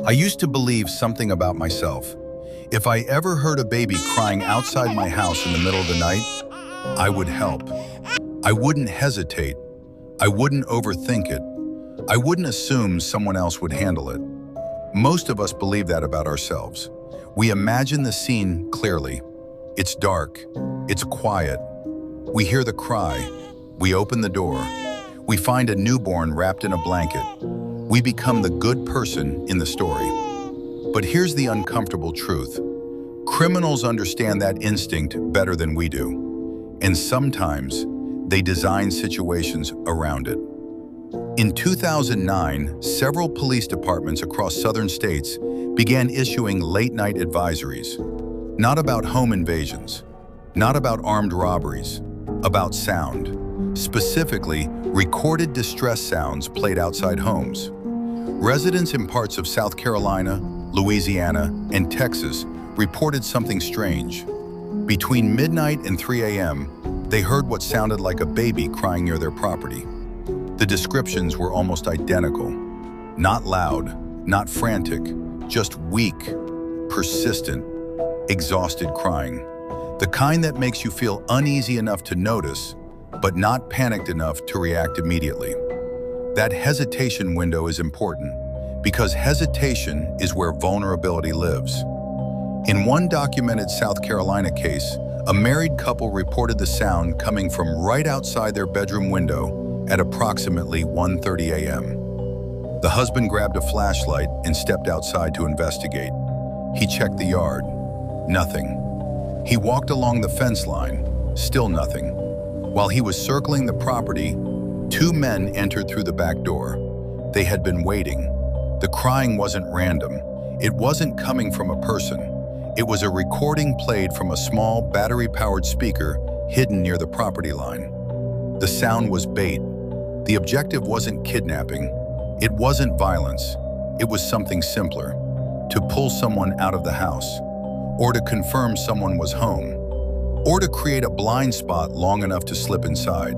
I used to believe something about myself. If I ever heard a baby crying outside my house in the middle of the night, I would help. I wouldn't hesitate. I wouldn't overthink it. I wouldn't assume someone else would handle it. Most of us believe that about ourselves. We imagine the scene clearly. It's dark. It's quiet. We hear the cry. We open the door. We find a newborn wrapped in a blanket. We become the good person in the story. But here's the uncomfortable truth. Criminals understand that instinct better than we do. And sometimes they design situations around it. In 2009, several police departments across southern states began issuing late-night advisories. Not about home invasions, not about armed robberies, about sound. Specifically, recorded distress sounds played outside homes. Residents in parts of South Carolina, Louisiana, and Texas reported something strange. Between midnight and 3 a.m., they heard what sounded like a baby crying near their property. The descriptions were almost identical. Not loud, not frantic, just weak, persistent, exhausted crying. The kind that makes you feel uneasy enough to notice, but not panicked enough to react immediately. That hesitation window is important because hesitation is where vulnerability lives. In one documented South Carolina case, a married couple reported the sound coming from right outside their bedroom window at approximately 1:30 a.m. The husband grabbed a flashlight and stepped outside to investigate. He checked the yard. Nothing. He walked along the fence line. Still nothing. While he was circling the property, two men entered through the back door. They had been waiting. The crying wasn't random. It wasn't coming from a person. It was a recording played from a small battery-powered speaker hidden near the property line. The sound was bait. The objective wasn't kidnapping. It wasn't violence. It was something simpler. To pull someone out of the house, or to confirm someone was home, or to create a blind spot long enough to slip inside.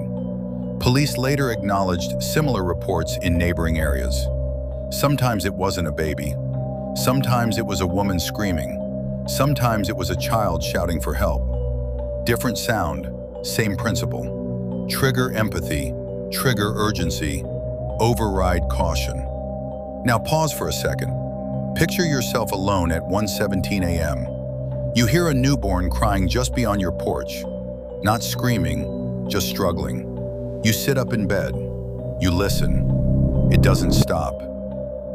Police later acknowledged similar reports in neighboring areas. Sometimes it wasn't a baby. Sometimes it was a woman screaming. Sometimes it was a child shouting for help. Different sound, same principle. Trigger empathy, trigger urgency, override caution. Now pause for a second. Picture yourself alone at 1:17 a.m. You hear a newborn crying just beyond your porch. Not screaming, just struggling. You sit up in bed. You listen. It doesn't stop.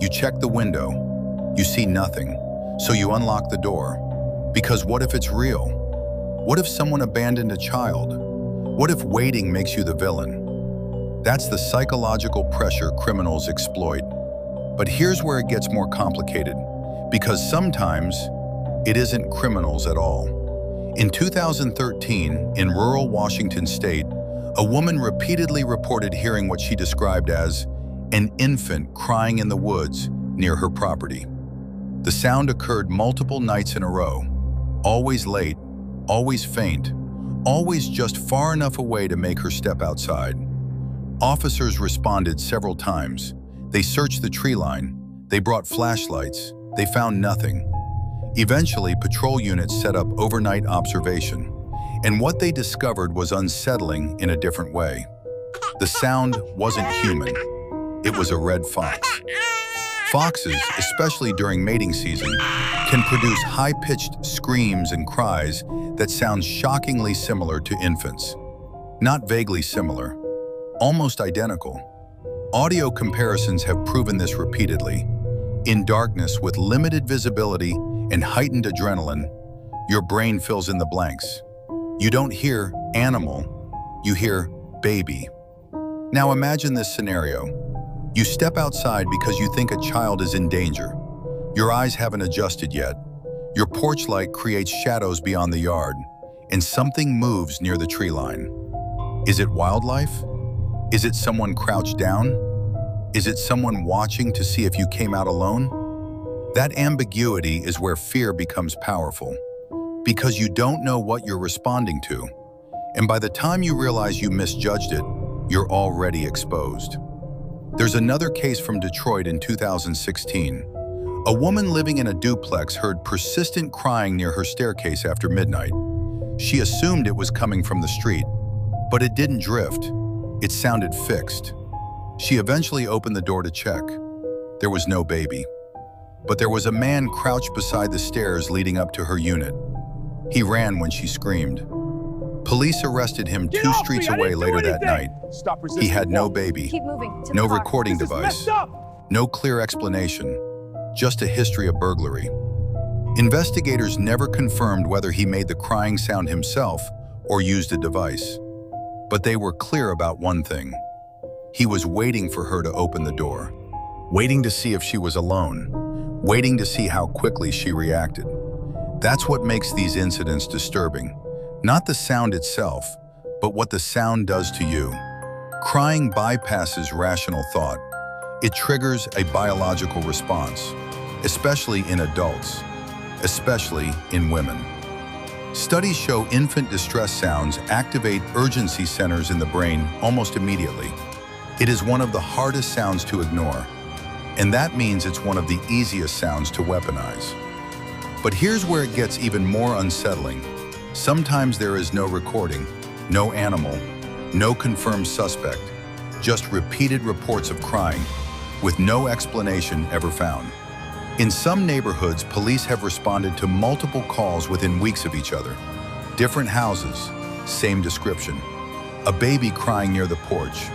You check the window. You see nothing. So you unlock the door. Because what if it's real? What if someone abandoned a child? What if waiting makes you the villain? That's the psychological pressure criminals exploit. But here's where it gets more complicated. Because sometimes it isn't criminals at all. In 2013, in rural Washington state, a woman repeatedly reported hearing what she described as an infant crying in the woods near her property. The sound occurred multiple nights in a row, always late, always faint, always just far enough away to make her step outside. Officers responded several times. They searched the tree line. They brought flashlights. They found nothing. Eventually, patrol units set up overnight observation, and what they discovered was unsettling in a different way. The sound wasn't human. It was a red fox. Foxes, especially during mating season, can produce high-pitched screams and cries that sound shockingly similar to infants. Not vaguely similar, almost identical. Audio comparisons have proven this repeatedly. In darkness with limited visibility and heightened adrenaline, your brain fills in the blanks. You don't hear animal, you hear baby. Now imagine this scenario. You step outside because you think a child is in danger. Your eyes haven't adjusted yet. Your porch light creates shadows beyond the yard, and something moves near the tree line. Is it wildlife? Is it someone crouched down? Is it someone watching to see if you came out alone? That ambiguity is where fear becomes powerful, because you don't know what you're responding to. And by the time you realize you misjudged it, you're already exposed. There's another case from Detroit in 2016. A woman living in a duplex heard persistent crying near her staircase after midnight. She assumed it was coming from the street, but it didn't drift. It sounded fixed. She eventually opened the door to check. There was no baby, but there was a man crouched beside the stairs leading up to her unit. He ran when she screamed. Police arrested him 2 streets away later that night. He had no baby, no recording device, no clear explanation, just a history of burglary. Investigators never confirmed whether he made the crying sound himself or used a device. But they were clear about one thing. He was waiting for her to open the door, waiting to see if she was alone, waiting to see how quickly she reacted. That's what makes these incidents disturbing. Not the sound itself, but what the sound does to you. Crying bypasses rational thought. It triggers a biological response, especially in adults, especially in women. Studies show infant distress sounds activate urgency centers in the brain almost immediately. It is one of the hardest sounds to ignore, and that means it's one of the easiest sounds to weaponize. But here's where it gets even more unsettling. Sometimes there is no recording, no animal, no confirmed suspect, just repeated reports of crying, with no explanation ever found. In some neighborhoods, police have responded to multiple calls within weeks of each other. Different houses, same description. A baby crying near the porch.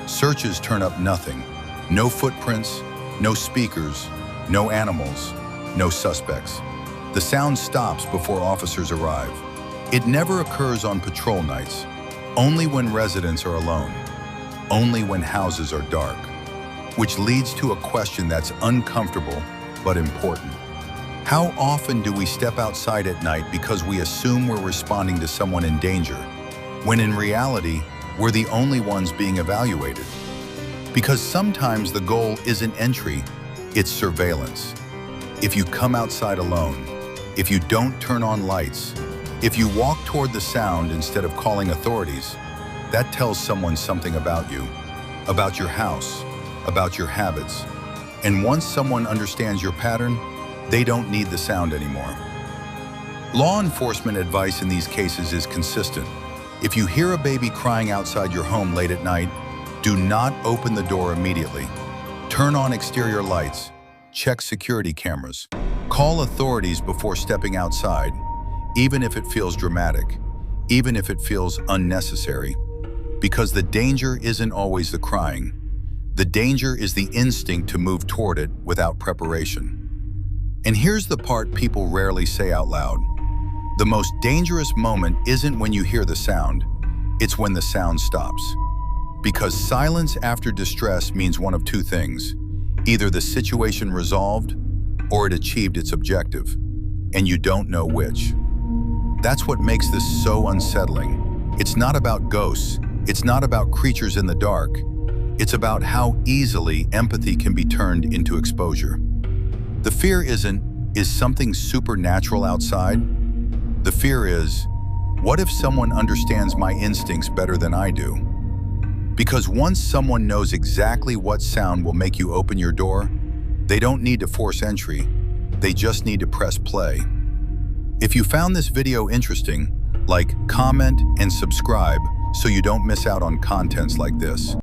Searches turn up nothing. No footprints, no speakers, no animals, no suspects. The sound stops before officers arrive. It never occurs on patrol nights, only when residents are alone, only when houses are dark, which leads to a question that's uncomfortable but important. How often do we step outside at night because we assume we're responding to someone in danger, when in reality, we're the only ones being evaluated? Because sometimes the goal isn't entry, it's surveillance. If you come outside alone, if you don't turn on lights, if you walk toward the sound instead of calling authorities, that tells someone something about you, about your house, about your habits. And once someone understands your pattern, they don't need the sound anymore. Law enforcement advice in these cases is consistent. If you hear a baby crying outside your home late at night, do not open the door immediately. Turn on exterior lights, check security cameras, call authorities before stepping outside, even if it feels dramatic, even if it feels unnecessary. Because the danger isn't always the crying. The danger is the instinct to move toward it without preparation. And here's the part people rarely say out loud. The most dangerous moment isn't when you hear the sound, it's when the sound stops. Because silence after distress means one of two things. Either the situation resolved, or it achieved its objective, and you don't know which. That's what makes this so unsettling. It's not about ghosts, it's not about creatures in the dark. It's about how easily empathy can be turned into exposure. The fear isn't, is something supernatural outside? The fear is, what if someone understands my instincts better than I do? Because once someone knows exactly what sound will make you open your door, they don't need to force entry, they just need to press play. If you found this video interesting, like, comment, and subscribe so you don't miss out on contents like this.